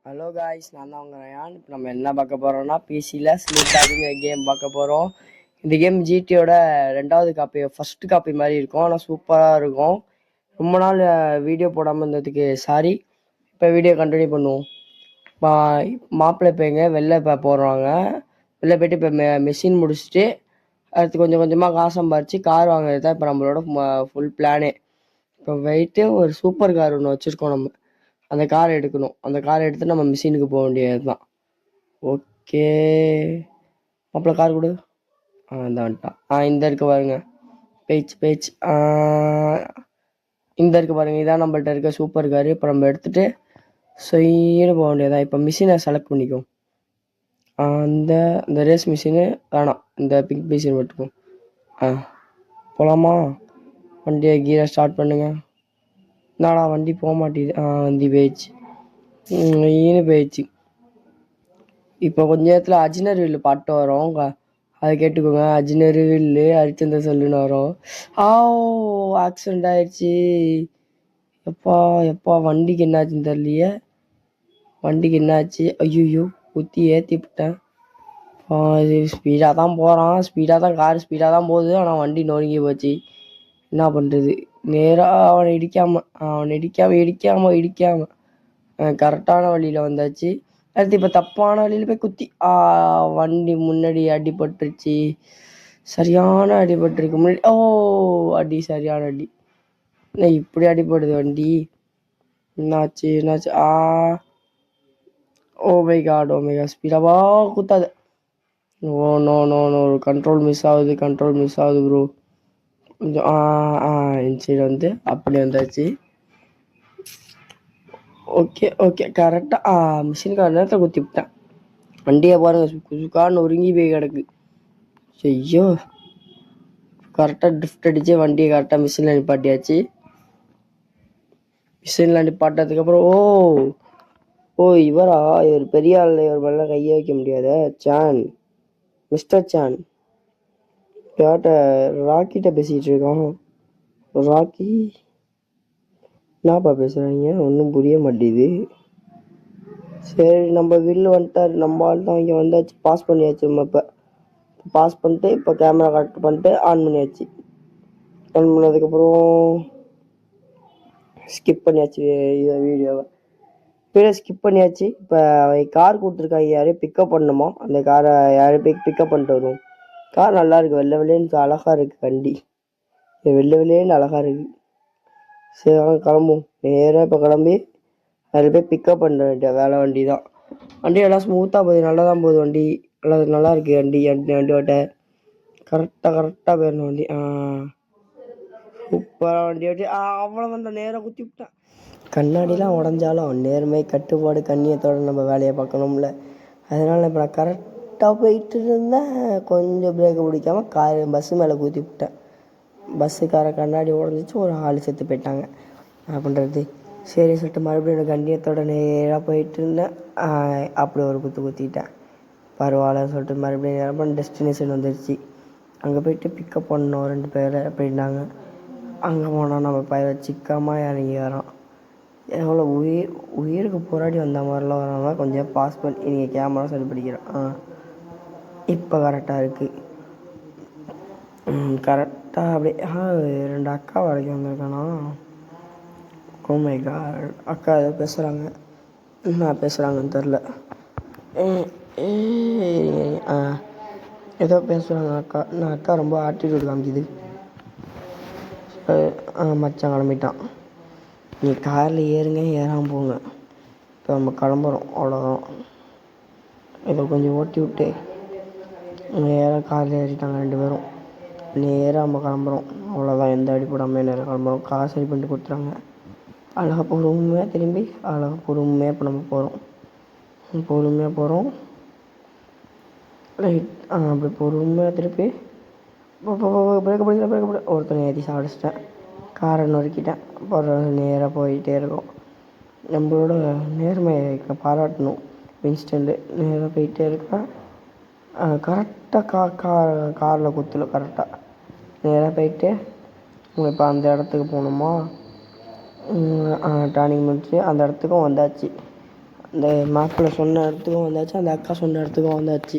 Hello guys, நான் தான் உங்கள் ரயான். இப்போ நம்ம என்ன பார்க்க போகிறோம்னா பிசியில் ஸ்லீப் அப்படிங்கிற கேம் பார்க்க போகிறோம். இந்த கேம் ஜிடியோட 2வது காப்பி, ஃபஸ்ட்டு காப்பி மாதிரி இருக்கும். ஆனால் சூப்பராக இருக்கும். ரொம்ப நாள் வீடியோ போடாமல் இருந்ததுக்கு சாரி. இப்போ வீடியோ கண்டினியூ பண்ணுவோம். மாப்பிள்ளை பையங்க வெளில இப்போ போடுறாங்க. வெளில போய்ட்டு இப்போ மிஷின் முடிச்சுட்டு அடுத்து கொஞ்சம் கொஞ்சமாக காசு சம்பாரிச்சு கார் வாங்குறது தான் இப்போ நம்மளோட ஃபுல் பிளானே. இப்போ போயிட்டு ஒரு சூப்பர் கார் ஒன்று வச்சுருக்கோம். நம்ம அந்த காரை எடுக்கணும். அந்த காரை எடுத்து நம்ம மிஷினுக்கு போக வேண்டியது தான். ஓகே, மாப்பிள்ள கார் கொடு. இந்த வந்துட்டான். இந்த இருக்கு பாருங்க, பேச்சு இந்த இருக்கு பாருங்க, இதான் நம்மள்ட்ட இருக்க சூப்பர் காரு. இப்போ நம்ம எடுத்துட்டு செய்யணும் போக வேண்டியதான். இப்போ மிஷினை செலக்ட் பண்ணிக்கும். இந்த ரேஸ் மிஷினு வேணாம், இந்த பிங்க் மிஷின் மட்டுக்கும். போகலாமா? வண்டியை கீரை ஸ்டார்ட் பண்ணுங்க. என்னடா வண்டி போக மாட்டேங்குது. வண்டி போயிடுச்சு. போயிடுச்சு. இப்போ கொஞ்ச நேரத்தில் அஜினர் வில்லு பாட்டு வரும், அதை கேட்டுக்கோங்க. அஜினர் வில்லு ஹரிச்சந்திர சொல்லுன்னு வரும். ஆக்சிடென்ட் ஆயிடுச்சு. எப்பா வண்டிக்கு என்னாச்சுன்னு தெரியலையே. வண்டிக்கு என்னாச்சு? ஐயோ, குத்தி ஏற்றி விட்டேன். இது ஸ்பீடாக தான் போகிறான், கார் ஸ்பீடாக தான் போகுது. ஆனால் வண்டி நொறுங்கி போச்சு. என்ன பண்ணுறது? நேராக அவனை இடிக்காம கரெக்டான வழியில் வந்தாச்சு. அடுத்து இப்போ தப்பான வழியில் போய் குத்தி வண்டி முன்னாடி அடிபட்டுருச்சு. சரியான அடிபட்டுருக்கு முன்னாடி. அடி சரியான அடி. இப்படி அடிபடுது வண்டி. என்னாச்சு? ஓ மை காட், ஸ்பீடாவா குத்தாது. நோ, கண்ட்ரோல் மிஸ் ஆகுது ப்ரோ. கொஞ்சம் சைடு வந்து அப்படி வந்தாச்சு. ஓகே கரெக்டாக மிஷினுக்கார நேரத்தை குத்தி விட்டேன். வண்டியை பாருங்க, சுக்கான்னு ஒருங்கி போய் கிடக்கு. ஐயோ, கரெக்டாக ட்ரிஃப்ட் அடிச்சு வண்டியை கரெக்டாக மிஷினில் நிப்பாட்டியாச்சு. மிஷினில் நிப்பாட்டதுக்கப்புறம் இவரா? இவர் பெரிய ஆள். இவர் மேலே கையை வைக்க முடியாத. மிஸ்டர் சான் ராக்கிட்ட பேசிகிட்டு இருக்கோம். ராக்கி என்னப்பா பேசுகிறாங்க? ஒன்றும் புரிய மாட்டேது. சரி, நம்ம வில்லு வந்துட்டார். நம்ம ஆள் தான் இங்கே வந்தாச்சு. பாஸ் பண்ணியாச்சு. நம்ம இப்போ பாஸ் பண்ணிட்டு இப்போ கேமரா கரெக்ட் பண்ணிட்டு ஆன் பண்ணியாச்சு. ஆன் பண்ணதுக்கப்புறம் ஸ்கிப் பண்ணியாச்சு வீடியோவை. ஸ்கிப் பண்ணியாச்சு. இப்போ கார் கொடுத்துருக்காங்க, யாரையும் பிக்கப் பண்ணணுமா? அந்த காரை யாரையும் பிக்கப் பண்ணிட்டு வருவோம். கார் நல்லா இருக்குது, வெள்ளை வெள்ளைன்னு அழகாக இருக்குது. வண்டி வெள்ளை வெள்ளைன்னு அழகாக இருக்குது. சரி, கிளம்புவோம். நேராக இப்போ கிளம்பி அதில் போய் பிக்கப் பண்ண வேண்டிய வேலை. வண்டி தான், வண்டி எல்லாம் ஸ்மூத்தாக போகுது, நல்லா தான் போகுது வண்டி. நல்லா இருக்குது வண்டி ஓட்ட. கரெக்டாக போயிடணும் வண்டி. சூப்பராக வண்டி ஓட்டி அவ்வளோ நேராக குத்தி விட்டேன். கண்ணாடிலாம் உடஞ்சாலும் நேர்மை, கட்டுப்பாடு, கண்ணியத்தோடு நம்ம வேலையை பார்க்கணும்ல. அதனால் இப்போ நான் கரெக்டாக போயிட்டு இருந்தேன். கொஞ்சம் பிரேக்கை பிடிக்காமல் பஸ்ஸு மேலே குத்தி விட்டேன். பஸ்ஸுக்கார கண்ணாடி உடஞ்சிச்சு, ஒரு ஆள் செத்து போயிட்டாங்க. என்ன பண்ணுறது? சரி சொல்லிட்டு மறுபடியும் எனக்கு கண்ணியத்தோட நேராக போயிட்டு இருந்தேன். அப்படி ஒரு குத்திட்டேன். பரவாயில்ல சொல்லிட்டு மறுபடியும் நேரம் டெஸ்டினேஷன் வந்துடுச்சு. அங்கே போயிட்டு பிக்கப் பண்ணோம் 2 பேரை அப்படின்னாங்க. அங்கே போனால் நம்ம பையன் சிக்கமாக இறங்கி வரோம். எவ்வளோ உயிருக்கு போராடி வந்த மாதிரிலாம் வராமல் கொஞ்சம் பாஸ் பண்ணி நீங்கள் கேமரா சரி படிக்கிறேன். இப்போ கரெக்டாக இருக்குது. கரெக்டாக அப்படியே 2 அக்கா வரைக்கும் வந்திருக்கானா? ஓ மை காட், அக்கா ஏதோ பேசுகிறாங்க. என்ன பேசுகிறாங்கன்னு தெரில. ஏதோ பேசுகிறாங்க அக்கா. நான் அக்கா ரொம்ப ஆட்டிடியூட் காமிக்குது. மச்சான் கிளம்பிட்டான். நீ காரில் ஏறுங்க, ஏறாமல் போங்க. இப்போ நம்ம கிளம்புறோம், அவ்வளோதான். இதை கொஞ்சம் ஓட்டி விட்டு நேராக காரில் ஏறிட்டாங்க 2 பேரும். நேராக நம்ம கிளம்புறோம், அவ்வளோதான். எந்த அடிப்படாமல் நேராக கிளம்புறோம். காசு சரி பண்ணிட்டு கொடுத்துறாங்க. அழகாக பொறுமையாக திரும்பி பொறுமையாக இப்போ நம்ம போகிறோம். பொறுமையாக போகிறோம். ரைட். அப்படி பொறுமையாக திருப்பி பிரேக் பிடிக்கல. ஒருத்தனை ஏற்றி சாப்பிடிச்சிட்டேன். காரை நொறுக்கிட்டேன். நேராக போயிட்டே இருக்கோம். நம்மளோட நேர்மையை பாராட்டணும். இன்ஸ்டண்ட்டு நேராக போயிட்டே இருக்கேன். கரெக்டாக காரில் குத்துல கரெக்டாக நேராக போயிட்டு இப்போ அந்த இடத்துக்கு போகணுமா? டர்னிங் முடிச்சு அந்த இடத்துக்கும் வந்தாச்சு. இந்த மாப்பிள்ளை சொன்ன இடத்துக்கும் வந்தாச்சு, அந்த அக்கா சொன்ன இடத்துக்கும் வந்தாச்சு.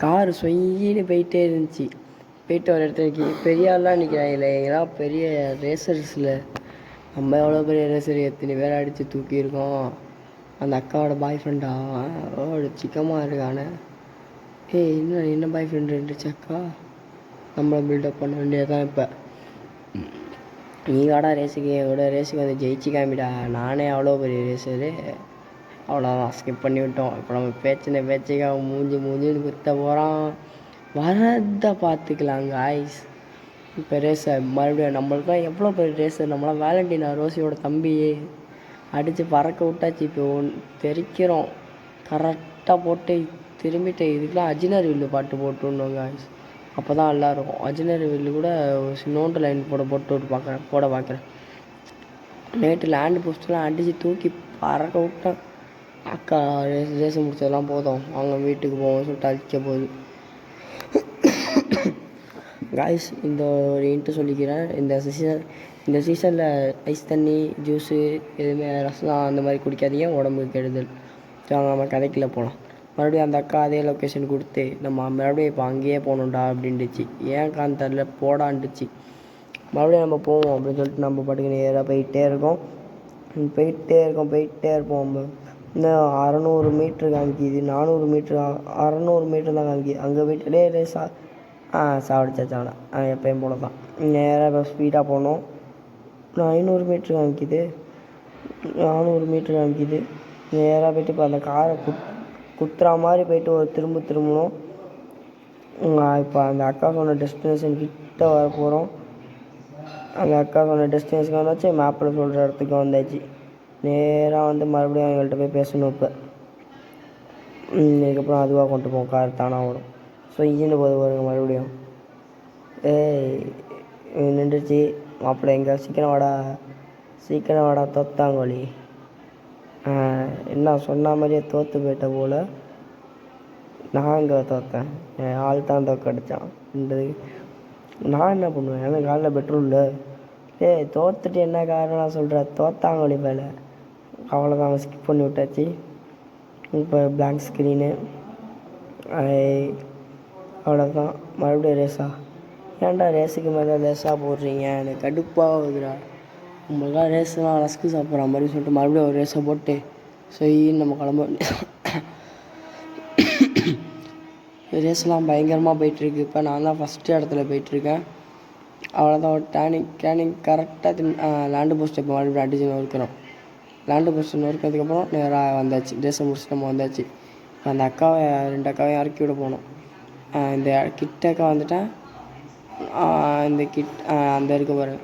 காரு சொயின்னு போயிட்டே இருந்துச்சு. போயிட்டு ஒரு இடத்துக்கு பெரிய ஆள்லாம் நிற்கிறாங்களே, எங்கெல்லாம் பெரிய ரேசர்ஸில். நம்ம எவ்வளோ பெரிய ரேசர், எத்தனை பேர் அடித்து தூக்கியிருக்கோம். அந்த அக்காவோட பாய் ஃப்ரெண்டா அவளோட சிக்கமாக இருக்கானே. ஏய் என்ன பாய் ஃப்ரெண்டு இருந்துச்சு அக்கா, நம்மளை பில்டப் பண்ண வேண்டியதான். இப்போ நீ வாடா ரேஸுக்கு, எங்களோட ரேஸுக்கு வந்து ஜெயிச்சு காமிடா. நானே அவ்வளோ பெரிய ரேஸரு. அவ்வளோதான், ஸ்கிப் பண்ணி விட்டோம். இப்போ நம்ம பேச்சுக்க மூஞ்சின்னு குத்த போகிறான். வரதை பார்த்துக்கலாம் காய்ஸ். இப்போ ரேஸர் மறுபடியும் நம்மளுக்கு தான் எவ்வளோ பெரிய ரேஸர். நம்மளாம் வேலண்டினா ரோசியோட தம்பி அடித்து பறக்க விட்டாச்சு. இப்போ தெரிக்கிறோம் கரெக்டாக போட்டு திரும்பிட்டு. இதுக்கெலாம் அஜினர் வில்லு பாட்டு போட்டுருந்தோம் காய்ஸ், அப்போ தான் நல்லாயிருக்கும். அஜினர் வில்லு கூட நோண்டு லைன் போட பார்க்குறேன். நேற்று லேண்டு போஸ்ட்லாம் அடித்து தூக்கி பறக்க விட்டேன். அக்கா ரேஸ் முடிச்சதெல்லாம் போதும், அவங்க வீட்டுக்கு போவோம் சொல்லிட்டு அடிக்க போகுது. காய்ஸ் இந்த ஒரு இன்ட்டு சொல்லிக்கிறேன். இந்த சீசனில் ஐஸ் தண்ணி ஜூஸு எதுவுமே ரசம் அந்த மாதிரி குடிக்காதீங்க, உடம்புக்கு கெடுதல். வாங்க நம்ம கதைக்குள்ளே போகலாம். மறுபடியும் அந்த அக்கா அதே லொக்கேஷன் கொடுத்து நம்ம மறுபடியும் இப்போ அங்கேயே போகணுண்டா அப்படின்ட்டுச்சு. ஏன் கான் தரல போடான்ட்டுச்சு. மறுபடியும் நம்ம போவோம் அப்படின்னு சொல்லிட்டு நம்ம பாட்டுக்கு நேராக போயிட்டே இருக்கோம். போயிட்டே இருப்போம். நம்ம இன்னும் 600 மீட்ரு காமிக்கிது, 400 மீட்ரு, 600 மீட்ரு தான் காமிக்கிது. அங்கே போய்ட்டு சாவடிச்சாச்சாவனா எப்பயும் போல தான். நேராக இப்போ ஸ்பீடாக போனோம். 500 மீட்ரு காமிக்கிது, 400 மீட்ரு காமிக்கிது. நேராக போய்ட்டு இப்போ அந்த காரை குத்துறா மாதிரி போயிட்டு ஒரு திரும்பணும். இப்போ அந்த அக்கா சொன்ன டெஸ்டினேஷன் கிட்ட வர போகிறோம். அந்த அக்கா சொன்ன டெஸ்டினேஷன் வந்தாச்சு, மேப்பில் சொல்கிற இடத்துக்கு வந்தாச்சு. நேராக வந்து மறுபடியும் அவங்கள்ட்ட போய் பேசணும். இப்போ இதுக்கப்புறம் அதுவாக கொண்டு போவோம், கார் தானாக வரும். ஸோ இன்ஜின் போது வருங்க மறுபடியும். நின்றுச்சு மாப்பிள்ளை, எங்கே சீக்கிரம் வாடா தோத்தாங்கோழி. என்ன சொன்ன மாதிரியே தோற்று போயிட்ட போல். நான் இங்கே தோற்றேன், என் ஆள் தான் தோக்கடிச்சான். நான் என்ன பண்ணுவேன், எனக்கு காலில் பெட்ரோல் இல்லை. தோற்றுட்டு என்ன காரணம் சொல்கிற, தோத்தாங்கோழி மேலே. அவ்வளோதான், ஸ்கிப் பண்ணி விட்டாச்சு. இப்போ பிளாங்க் ஸ்க்ரீனு. அவ்வளோதான், மறுபடியும் ரேஸா. ஏன்டா ரேஸுக்கு மேலே ரேஸாக போடுறீங்க, எனக்கு கடுப்பாகுதுடா. உங்களுக்காக ரேஸ்லாம் ரஸ்க்கு சாப்பிட்ற மாதிரி சொல்லிட்டு மறுபடியும் ஒரு ரேஸை போட்டு நம்ம கிளம்ப. ரேஸ்லாம் பயங்கரமாக போயிட்டுருக்கு. இப்போ நான் தான் ஃபஸ்ட்டு இடத்துல போயிட்டுருக்கேன். அவ்வளோதான், ஒரு டேனிங் கரெக்டாக லேண்டு போஸ்ட் இப்போ மறுபடியும் அடிச்சு நொறுக்கிறோம். லேண்டு போஸ்ட் நொறுக்கிறதுக்கப்புறம் நேராக வந்தாச்சு, ரேஸை முடிச்சுட்டு நம்ம வந்தாச்சு. அந்த ரெண்டு அக்காவையும் இறக்கி விட போனோம். இந்த கிட்டக்கா வந்துட்டேன். இந்த அந்த இருக்க பாருங்க,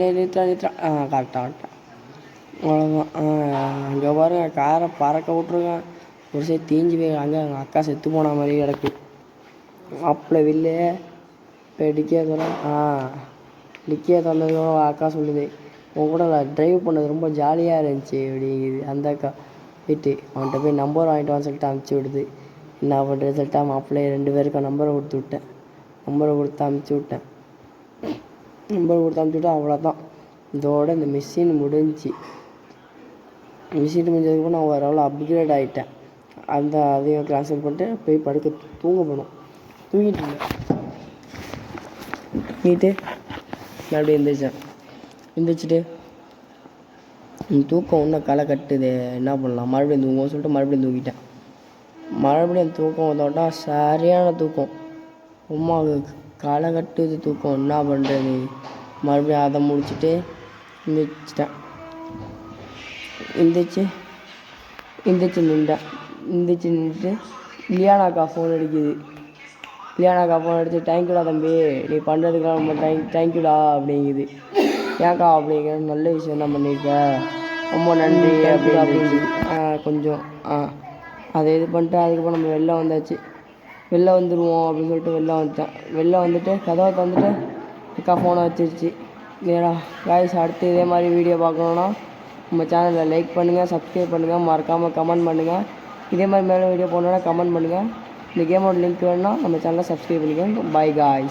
நிறுத்தா கரெக்டாக வந்துட்டேன். அவ்வளோதான். அங்கே பாருங்க, காரை பறக்க விட்ருக்கேன். ஒரு சைடு தீஞ்சு போய் அங்கே எங்கள் அக்கா செத்து போன மாதிரி கிடக்கு. மாப்பிள்ளை வில்லே இப்போ டிக்கியை தந்ததுக்கப்புறம் அக்கா சொல்லுது, உன் கூட நான் ட்ரைவ் பண்ணது ரொம்ப ஜாலியாக இருந்துச்சு அப்படிங்குது. அந்த அக்கா போயிட்டு அவன்கிட்ட போய் நம்பர் வாங்கிட்டு வான்னு சொல்லிட்டு அனுப்பிச்சி விடுது. என்ன பண்ணுறது சொல்லிட்டா மாப்பிள்ளைய 2 பேருக்கும் நம்பரை கொடுத்து அனுப்பிச்சி விட்டேன். அவ்வளோதான், இதோட இந்த மிஷின் முடிஞ்சதுக்கப்புறம் நான் ஓரளவு அப்கிரேட் ஆகிட்டேன். அதையும் ட்ரான்ஸ்ஃபர் பண்ணிட்டு போய் தூங்க போனோம். தூங்கிட்டு மறுபடியும் எந்திரிச்சிட்டு தூக்கம் இன்னும் களை கட்டுது, என்ன பண்ணலாம், மறுபடியும் தூங்குவோம் சொல்லிட்டு மறுபடியும் தூங்கிட்டேன். மறுபடியும் தூக்கம் வந்தோட்டா சரியான தூக்கம். உமாவுக்கு களை கட்டுது தூக்கம், என்ன பண்ணுறது. மறுபடியும் அதை முடிச்சுட்டு நின்றுட்டு லியானாக்கா ஃபோன் அடிக்குது. தேங்க்யூடா தம்பி, நீ பண்ணுறதுக்கெல்லாம் ரொம்ப தேங்க்யூடா அப்படிங்குது. ஏன்க்கா அப்படிங்கிற, நல்ல விஷயம் தான் பண்ணியிருக்க, ரொம்ப நன்றி அப்படின்னு கொஞ்சம் அதை இது பண்ணிட்டு அதுக்கப்புறம் நம்ம வெளில வந்துடுவோம் அப்படின்னு சொல்லிட்டு வெளில வந்துட்டு கதவை தந்துட்டு அக்கா ஃபோனை வச்சிருச்சு. நேரா காய்ஸ், அடுத்து இதே மாதிரி வீடியோ பார்க்கணுன்னா நம்ம சேனலில் லைக் பண்ணுங்கள், சப்ஸ்கிரைப் பண்ணுங்கள், மறக்காமல் கமெண்ட் பண்ணுங்கள். இதே மாதிரி மேலே வீடியோ போடணுன்னா கமெண்ட் பண்ணுங்கள். இந்த கேமோட லிங்க் வேணுன்னா நம்ம சேனலை சப்ஸ்கிரைப் பண்ணிக்கோங்க. By guys.